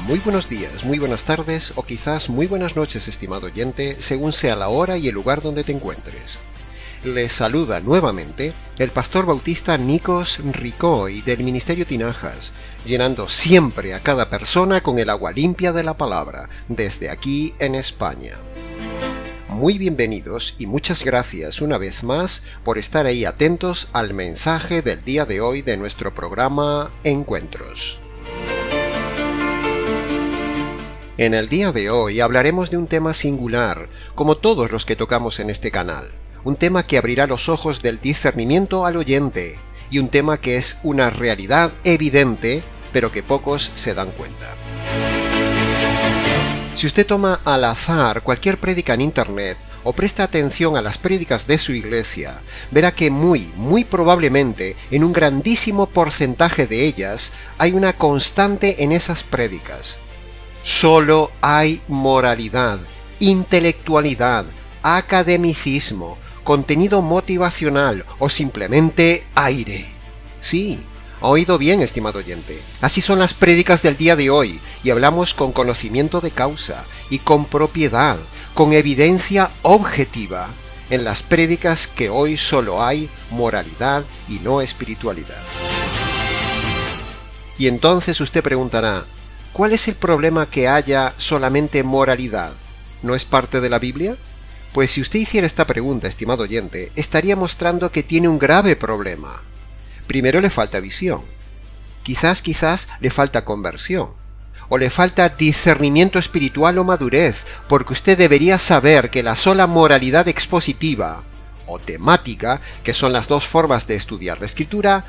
Muy buenos días, muy buenas tardes o quizás muy buenas noches, estimado oyente, según sea la hora y el lugar donde te encuentres. Les saluda nuevamente el pastor bautista Nikos Ricoy del Ministerio Tinajas, llenando siempre a cada persona con el agua limpia de la palabra, desde aquí en España. Muy bienvenidos y muchas gracias una vez más por estar ahí atentos al mensaje del día de hoy de nuestro programa Encuentros. En el día de hoy hablaremos de un tema singular, como todos los que tocamos en este canal. Un tema que abrirá los ojos del discernimiento al oyente, y un tema que es una realidad evidente, pero que pocos se dan cuenta. Si usted toma al azar cualquier prédica en internet, o presta atención a las prédicas de su iglesia, verá que muy probablemente, en un grandísimo porcentaje de ellas, hay una constante en esas prédicas. Solo hay moralidad, intelectualidad, academicismo, contenido motivacional o simplemente aire. Sí, ha oído bien, estimado oyente. Así son las prédicas del día de hoy, y hablamos con conocimiento de causa y con propiedad, con evidencia objetiva. En las prédicas que hoy solo hay moralidad y no espiritualidad. Y entonces usted preguntará, ¿cuál es el problema que haya solamente moralidad? ¿No es parte de la Biblia? Pues si usted hiciera esta pregunta, estimado oyente, estaría mostrando que tiene un grave problema. Primero le falta visión. Quizás le falta conversión. O le falta discernimiento espiritual o madurez, porque usted debería saber que la sola moralidad expositiva o temática, que son las dos formas de estudiar la Escritura,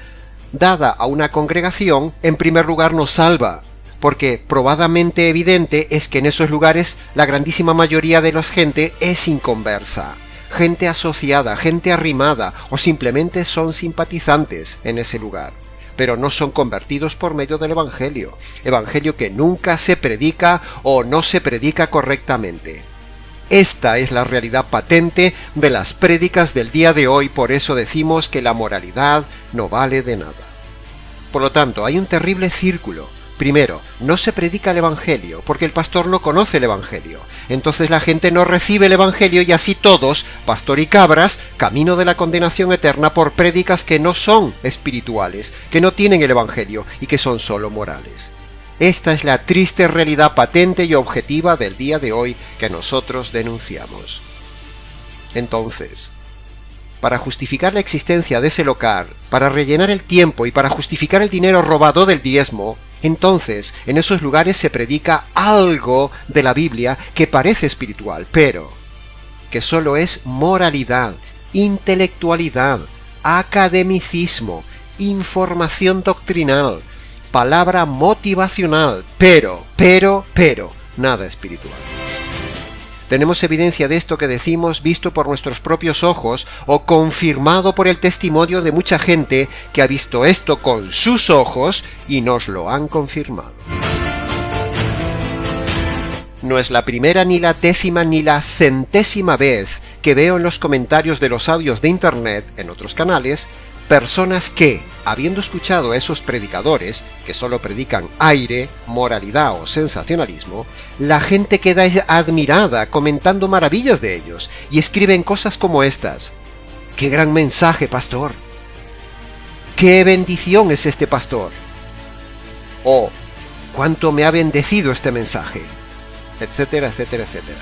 dada a una congregación, en primer lugar no salva, porque probadamente evidente es que en esos lugares la grandísima mayoría de la gente es inconversa, gente asociada, gente arrimada o simplemente son simpatizantes en ese lugar, pero no son convertidos por medio del evangelio que nunca se predica o no se predica correctamente. Esta es la realidad patente de las prédicas del día de hoy, por eso decimos que la moralidad no vale de nada. Por lo tanto, hay un terrible círculo. Primero, no se predica el Evangelio, porque el pastor no conoce el Evangelio. Entonces la gente no recibe el Evangelio y así todos, pastor y cabras, camino de la condenación eterna por prédicas que no son espirituales, que no tienen el Evangelio y que son solo morales. Esta es la triste realidad patente y objetiva del día de hoy que nosotros denunciamos. Entonces, para justificar la existencia de ese local, para rellenar el tiempo y para justificar el dinero robado del diezmo, entonces, en esos lugares se predica algo de la Biblia que parece espiritual, pero que solo es moralidad, intelectualidad, academicismo, información doctrinal, palabra motivacional, pero, nada espiritual. Tenemos evidencia de esto que decimos visto por nuestros propios ojos o confirmado por el testimonio de mucha gente que ha visto esto con sus ojos y nos lo han confirmado. No es la primera, ni la décima, ni la centésima vez que veo en los comentarios de los audios de internet, en otros canales, personas que, habiendo escuchado a esos predicadores, que solo predican aire, moralidad o sensacionalismo, la gente queda admirada comentando maravillas de ellos y escriben cosas como estas. ¡Qué gran mensaje, pastor! ¡Qué bendición es este pastor! O ¡cuánto me ha bendecido este mensaje! Etcétera, etcétera, etcétera.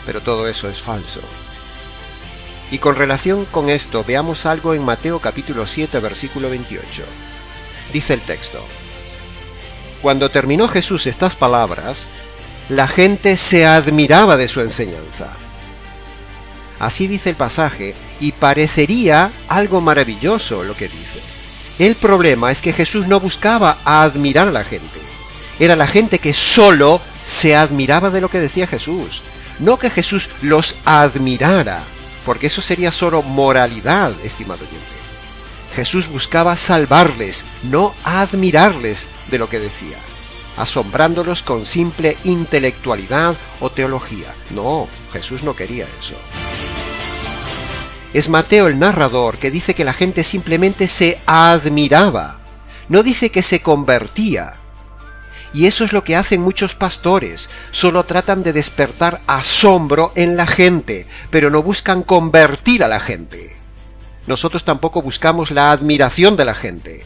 Pero todo eso es falso. Y con relación con esto, veamos algo en Mateo capítulo 7, versículo 28. Dice el texto: Cuando terminó Jesús estas palabras, la gente se admiraba de su enseñanza. Así dice el pasaje, y parecería algo maravilloso lo que dice. El problema es que Jesús no buscaba admirar a la gente. Era la gente que solo se admiraba de lo que decía Jesús. No que Jesús los admirara, porque eso sería solo moralidad, estimado oyente. Jesús buscaba salvarles, no admirarles de lo que decía, asombrándolos con simple intelectualidad o teología. No, Jesús no quería eso. Es Mateo el narrador que dice que la gente simplemente se admiraba, no dice que se convertía. Y eso es lo que hacen muchos pastores. Solo tratan de despertar asombro en la gente, pero no buscan convertir a la gente. Nosotros tampoco buscamos la admiración de la gente.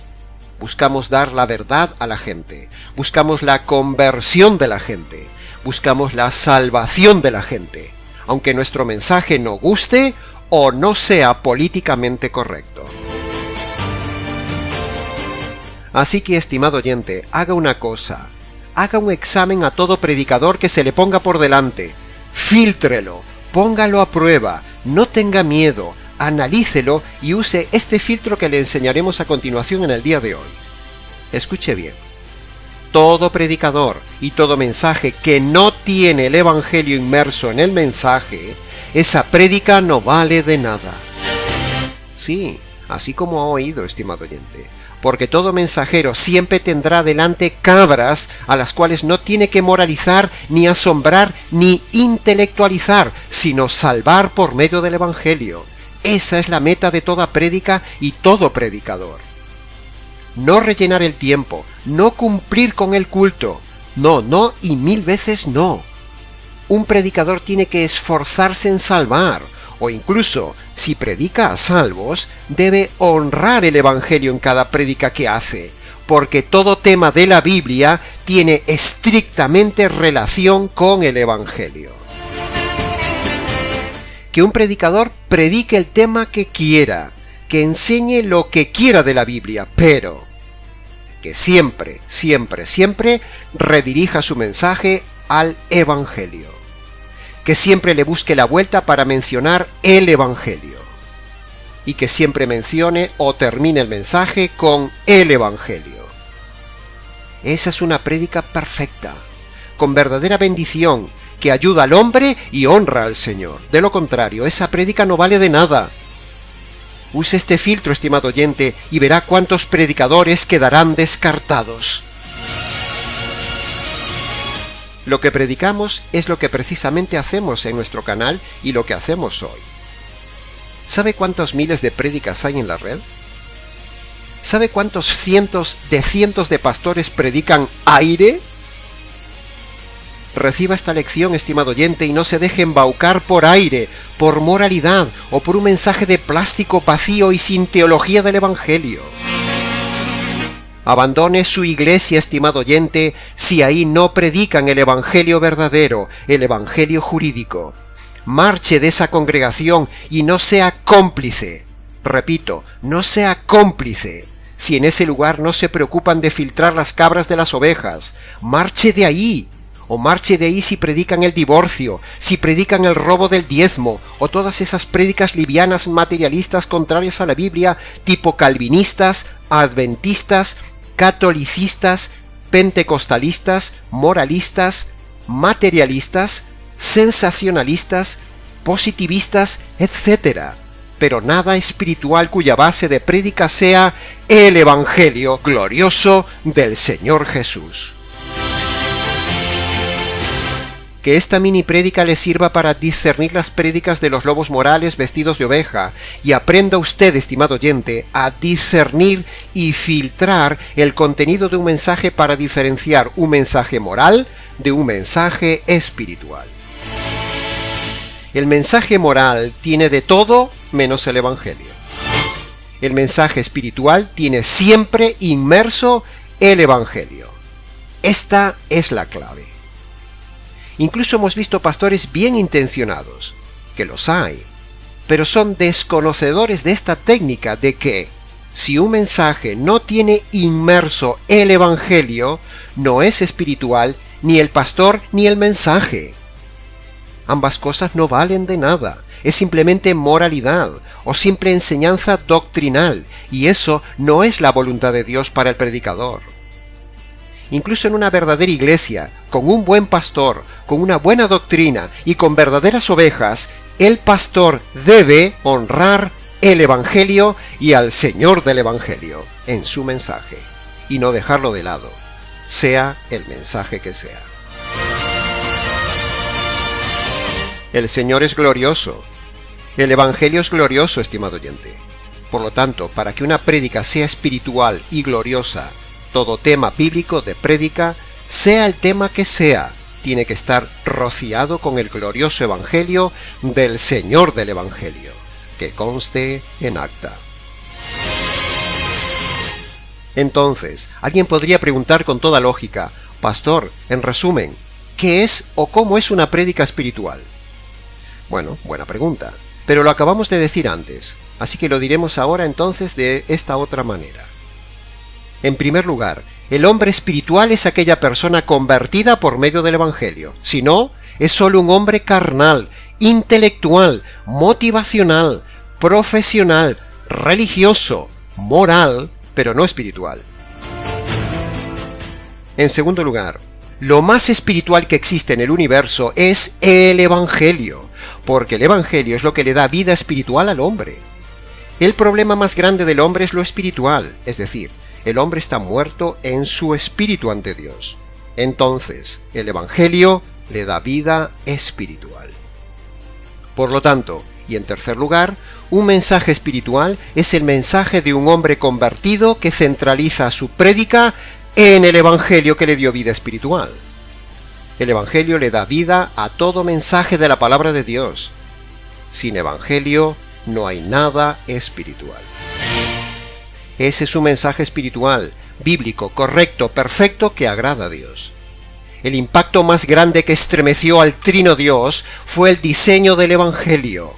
Buscamos dar la verdad a la gente. Buscamos la conversión de la gente. Buscamos la salvación de la gente, aunque nuestro mensaje no guste o no sea políticamente correcto. Así que, estimado oyente, haga una cosa. Haga un examen a todo predicador que se le ponga por delante. Fíltrelo, póngalo a prueba, no tenga miedo, analícelo y use este filtro que le enseñaremos a continuación en el día de hoy. Escuche bien. Todo predicador y todo mensaje que no tiene el Evangelio inmerso en el mensaje, esa prédica no vale de nada. Sí, así como ha oído, estimado oyente. Porque todo mensajero siempre tendrá delante cabras a las cuales no tiene que moralizar, ni asombrar, ni intelectualizar, sino salvar por medio del Evangelio. Esa es la meta de toda prédica y todo predicador. No rellenar el tiempo, no cumplir con el culto. No y 1000 veces no. Un predicador tiene que esforzarse en salvar, o incluso, si predica a salvos, debe honrar el Evangelio en cada prédica que hace, porque todo tema de la Biblia tiene estrictamente relación con el Evangelio. Que un predicador predique el tema que quiera, que enseñe lo que quiera de la Biblia, pero que siempre redirija su mensaje al Evangelio. Que siempre le busque la vuelta para mencionar el Evangelio. Y que siempre mencione o termine el mensaje con el Evangelio. Esa es una prédica perfecta, con verdadera bendición, que ayuda al hombre y honra al Señor. De lo contrario, esa prédica no vale de nada. Use este filtro, estimado oyente, y verá cuántos predicadores quedarán descartados. Lo que predicamos es lo que precisamente hacemos en nuestro canal y lo que hacemos hoy. ¿Sabe cuántos miles de prédicas hay en la red? ¿Sabe cuántos cientos de pastores predican aire? Reciba esta lección, estimado oyente, y no se deje embaucar por aire, por moralidad o por un mensaje de plástico vacío y sin teología del Evangelio. Abandone su iglesia, estimado oyente, si ahí no predican el Evangelio verdadero, el Evangelio jurídico. Marche de esa congregación y no sea cómplice. Repito, no sea cómplice. Si en ese lugar no se preocupan de filtrar las cabras de las ovejas, marche de ahí. O marche de ahí si predican el divorcio, si predican el robo del diezmo, o todas esas prédicas livianas materialistas contrarias a la Biblia, tipo calvinistas, adventistas, catolicistas, pentecostalistas, moralistas, materialistas, sensacionalistas, positivistas, etc. Pero nada espiritual cuya base de prédica sea el Evangelio glorioso del Señor Jesús. Que esta mini prédica le sirva para discernir las prédicas de los lobos morales vestidos de oveja, y aprenda usted, estimado oyente, a discernir y filtrar el contenido de un mensaje para diferenciar un mensaje moral de un mensaje espiritual. El mensaje moral tiene de todo menos el Evangelio. El mensaje espiritual tiene siempre inmerso el Evangelio. Esta es la clave. Incluso hemos visto pastores bien intencionados, que los hay, pero son desconocedores de esta técnica de que, si un mensaje no tiene inmerso el Evangelio, no es espiritual ni el pastor ni el mensaje. Ambas cosas no valen de nada, es simplemente moralidad o simple enseñanza doctrinal, y eso no es la voluntad de Dios para el predicador. Incluso en una verdadera iglesia, con un buen pastor, con una buena doctrina y con verdaderas ovejas, el pastor debe honrar el Evangelio y al Señor del Evangelio en su mensaje, y no dejarlo de lado, sea el mensaje que sea. El Señor es glorioso. El Evangelio es glorioso, estimado oyente. Por lo tanto, para que una prédica sea espiritual y gloriosa, todo tema bíblico de prédica sea el tema que sea, tiene que estar rociado con el glorioso Evangelio del Señor del Evangelio, que conste en acta. Entonces, alguien podría preguntar con toda lógica: Pastor, en resumen, ¿qué es o cómo es una prédica espiritual? Bueno, buena pregunta, pero lo acabamos de decir antes, así que lo diremos ahora entonces de esta otra manera. En primer lugar, el hombre espiritual es aquella persona convertida por medio del Evangelio. Si no, es solo un hombre carnal, intelectual, motivacional, profesional, religioso, moral, pero no espiritual. En segundo lugar, lo más espiritual que existe en el universo es el Evangelio, porque el Evangelio es lo que le da vida espiritual al hombre. El problema más grande del hombre es lo espiritual, es decir, el hombre está muerto en su espíritu ante Dios. Entonces, el Evangelio le da vida espiritual. Por lo tanto, y en tercer lugar, un mensaje espiritual es el mensaje de un hombre convertido que centraliza su prédica en el Evangelio que le dio vida espiritual. El Evangelio le da vida a todo mensaje de la palabra de Dios. Sin Evangelio no hay nada espiritual. Ese es un mensaje espiritual, bíblico, correcto, perfecto, que agrada a Dios. El impacto más grande que estremeció al Trino Dios fue el diseño del Evangelio.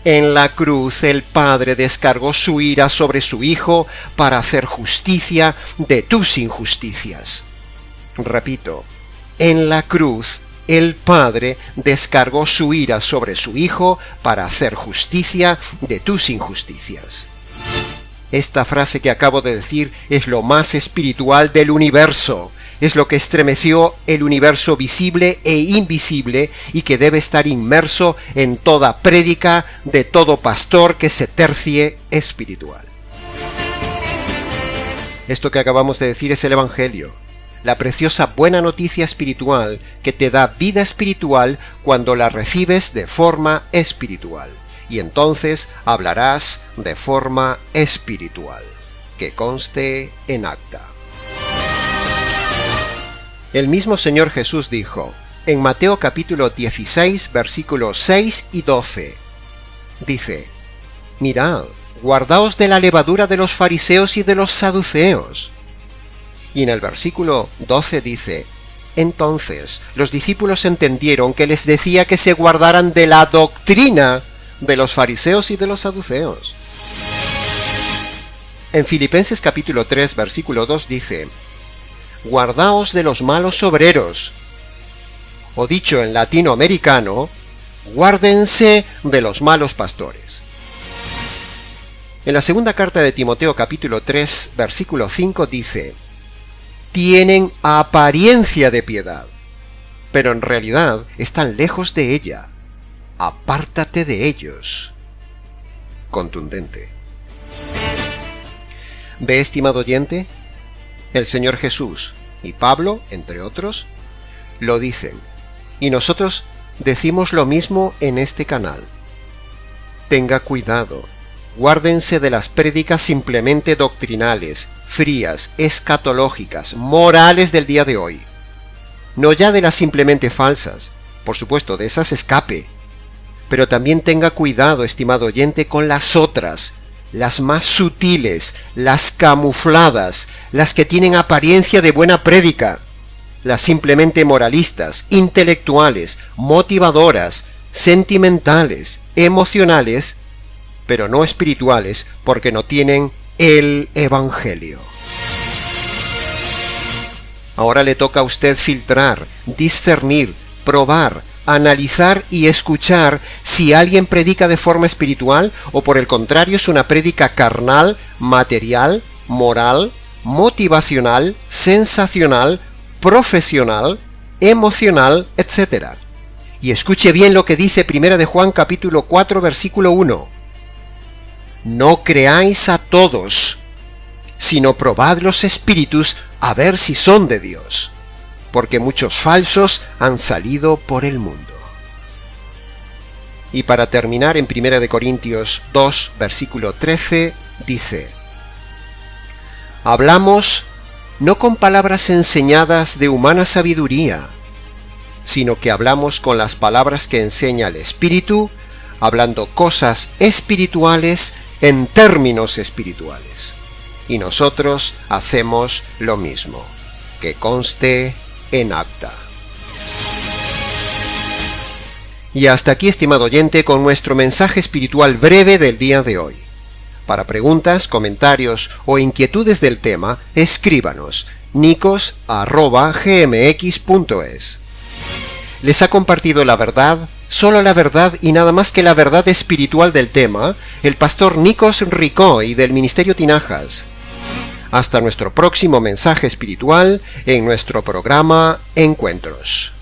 En la cruz el Padre descargó su ira sobre su Hijo para hacer justicia de tus injusticias. Repito, en la cruz el Padre descargó su ira sobre su Hijo para hacer justicia de tus injusticias. Esta frase que acabo de decir es lo más espiritual del universo. Es lo que estremeció el universo visible e invisible y que debe estar inmerso en toda prédica de todo pastor que se tercie espiritual. Esto que acabamos de decir es el Evangelio, la preciosa buena noticia espiritual que te da vida espiritual cuando la recibes de forma espiritual. Y entonces hablarás de forma espiritual, que conste en acta. El mismo Señor Jesús dijo, en Mateo capítulo 16, versículos 6 y 12, dice: Mirad, guardaos de la levadura de los fariseos y de los saduceos. Y en el versículo 12 dice: Entonces los discípulos entendieron que les decía que se guardaran de la doctrina de los fariseos y de los saduceos. En Filipenses capítulo 3, versículo 2 dice: Guardaos de los malos obreros. O dicho en latinoamericano, guárdense de los malos pastores. En la segunda carta de Timoteo capítulo 3, versículo 5 dice: Tienen apariencia de piedad, pero en realidad están lejos de ella. Apártate de ellos. Contundente. ¿Ve, estimado oyente? El Señor Jesús y Pablo, entre otros, lo dicen, y nosotros decimos lo mismo en este canal. Tenga cuidado, guárdense de las prédicas simplemente doctrinales, frías, escatológicas, morales del día de hoy. No ya de las simplemente falsas, por supuesto, de esas escape. Pero también tenga cuidado, estimado oyente, con las otras, las más sutiles, las camufladas, las que tienen apariencia de buena prédica, las simplemente moralistas, intelectuales, motivadoras, sentimentales, emocionales, pero no espirituales, porque no tienen el Evangelio. Ahora le toca a usted filtrar, discernir, probar, analizar y escuchar si alguien predica de forma espiritual o por el contrario es una prédica carnal, material, moral, motivacional, sensacional, profesional, emocional, etc. Y escuche bien lo que dice 1 de Juan capítulo 4 versículo 1. No creáis a todos, sino probad los espíritus a ver si son de Dios, porque muchos falsos han salido por el mundo. Y para terminar, en 1 de Corintios 2, versículo 13, dice: Hablamos no con palabras enseñadas de humana sabiduría, sino que hablamos con las palabras que enseña el Espíritu, hablando cosas espirituales en términos espirituales. Y nosotros hacemos lo mismo, que conste en acta. Y hasta aquí, estimado oyente, con nuestro mensaje espiritual breve del día de hoy. Para preguntas, comentarios o inquietudes del tema, escríbanos nicos@gmx.es. Les ha compartido la verdad, solo la verdad y nada más que la verdad espiritual del tema, el pastor Nikos Ricoy del Ministerio Tinajas. Hasta nuestro próximo mensaje espiritual en nuestro programa Encuentros.